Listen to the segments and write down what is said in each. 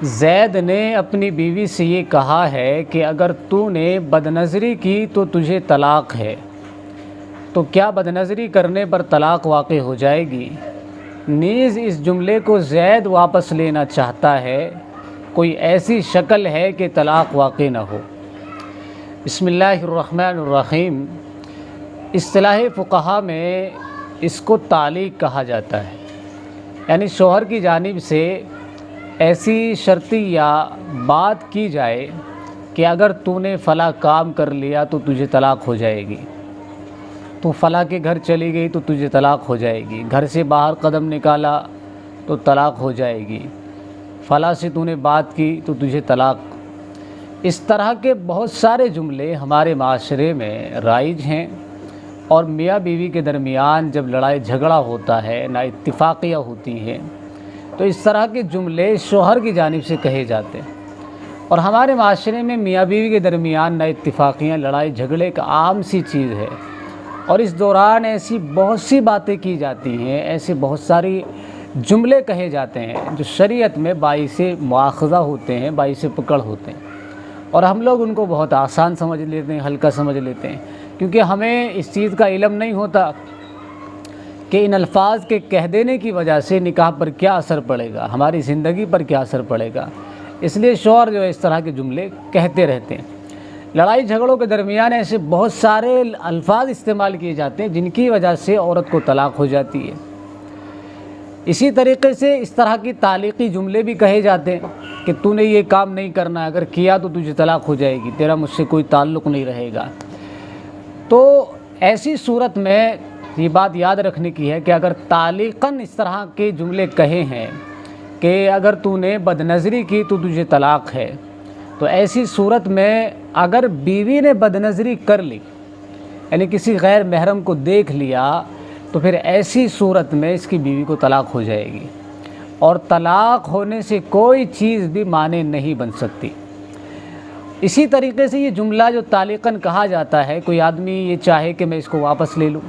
زید نے اپنی بیوی سے یہ کہا ہے کہ اگر تو نے بدنظری کی تو تجھے طلاق ہے، تو کیا بدنظری کرنے پر طلاق واقع ہو جائے گی؟ نیز اس جملے کو زید واپس لینا چاہتا ہے، کوئی ایسی شکل ہے کہ طلاق واقع نہ ہو؟ بسم اللہ الرحمن الرحیم۔ اصطلاح فقہا میں اس کو تعلیق کہا جاتا ہے، یعنی شوہر کی جانب سے ایسی شرطی یا بات کی جائے کہ اگر تو نے فلاں کام کر لیا تو تجھے طلاق ہو جائے گی، تو فلاں کے گھر چلی گئی تو تجھے طلاق ہو جائے گی، گھر سے باہر قدم نکالا تو طلاق ہو جائے گی، فلاں سے تو نے بات کی تو تجھے طلاق۔ اس طرح کے بہت سارے جملے ہمارے معاشرے میں رائج ہیں، اور میاں بیوی کے درمیان جب لڑائی جھگڑا ہوتا ہے، نا اتفاقیاں ہوتی ہیں، تو اس طرح کے جملے شوہر کی جانب سے کہے جاتے ہیں۔ اور ہمارے معاشرے میں میاں بیوی کے درمیان نا اتفاقیاں، لڑائی جھگڑے ایک عام سی چیز ہے، اور اس دوران ایسی بہت سی باتیں کی جاتی ہیں، ایسے بہت ساری جملے کہے جاتے ہیں جو شریعت میں باعث مواخذہ ہوتے ہیں، باعث پکڑ ہوتے ہیں، اور ہم لوگ ان کو بہت آسان سمجھ لیتے ہیں، ہلکا سمجھ لیتے ہیں، کیونکہ ہمیں اس چیز کا علم نہیں ہوتا کہ ان الفاظ کے کہہ دینے کی وجہ سے نکاح پر کیا اثر پڑے گا، ہماری زندگی پر کیا اثر پڑے گا۔ اس لیے شوہر جو ہے اس طرح کے جملے کہتے رہتے ہیں۔ لڑائی جھگڑوں کے درمیان ایسے بہت سارے الفاظ استعمال کیے جاتے ہیں جن کی وجہ سے عورت کو طلاق ہو جاتی ہے۔ اسی طریقے سے اس طرح کی تعلیقی جملے بھی کہے جاتے ہیں کہ تو نے یہ کام نہیں کرنا، اگر کیا تو تجھے طلاق ہو جائے گی، تیرا مجھ سے کوئی تعلق نہیں رہے گا۔ تو ایسی صورت میں یہ بات یاد رکھنے کی ہے کہ اگر تعلیقاً اس طرح کے جملے کہے ہیں کہ اگر تو نے بدنظری کی تو تجھے طلاق ہے، تو ایسی صورت میں اگر بیوی نے بدنظری کر لی، یعنی کسی غیر محرم کو دیکھ لیا، تو پھر ایسی صورت میں اس کی بیوی کو طلاق ہو جائے گی، اور طلاق ہونے سے کوئی چیز بھی مانع نہیں بن سکتی۔ اسی طریقے سے یہ جملہ جو تعلیقاً کہا جاتا ہے، کوئی آدمی یہ چاہے کہ میں اس کو واپس لے لوں،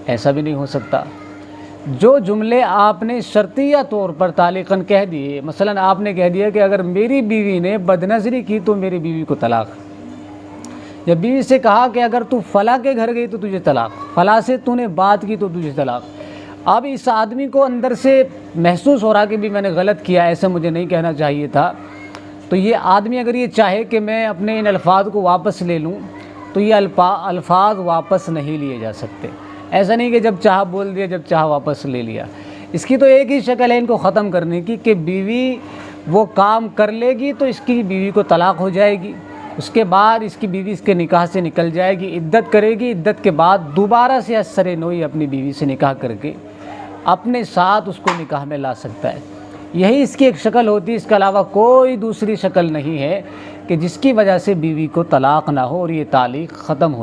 ایسا بھی نہیں ہو سکتا۔ جو جملے آپ نے شرطیہ طور پر تعلیقاً کہہ دیے، مثلا آپ نے کہہ دیا کہ اگر میری بیوی نے بدنظری کی تو میری بیوی کو طلاق، یا بیوی سے کہا کہ اگر تو فلاں کے گھر گئی تو تجھے طلاق، فلاں سے تو نے بات کی تو تجھے طلاق۔ اب اس آدمی کو اندر سے محسوس ہو رہا کہ بھی میں نے غلط کیا، ایسے مجھے نہیں کہنا چاہیے تھا، تو یہ آدمی اگر یہ چاہے کہ میں اپنے ان الفاظ کو واپس لے لوں، تو یہ الفاظ واپس نہیں لیے جا سکتے۔ ایسا نہیں کہ جب چاہا بول دیا، جب چاہا واپس لے لیا۔ اس کی تو ایک ہی شکل ہے ان کو ختم کرنے کی کہ بیوی وہ کام کر لے گی تو اس کی بیوی کو طلاق ہو جائے گی، اس کے بعد اس کی بیوی اس کے نکاح سے نکل جائے گی، عدت کرے گی، عدت کے بعد دوبارہ سے از سر نوئی اپنی بیوی سے نکاح کر کے اپنے ساتھ اس کو نکاح میں لا سکتا ہے۔ یہی اس کی ایک شکل ہوتی ہے، اس کے علاوہ کوئی دوسری شکل نہیں ہے کہ جس کی وجہ سے بیوی کو طلاق نہ ہو اور یہ تعلیق ختم ہو جائے۔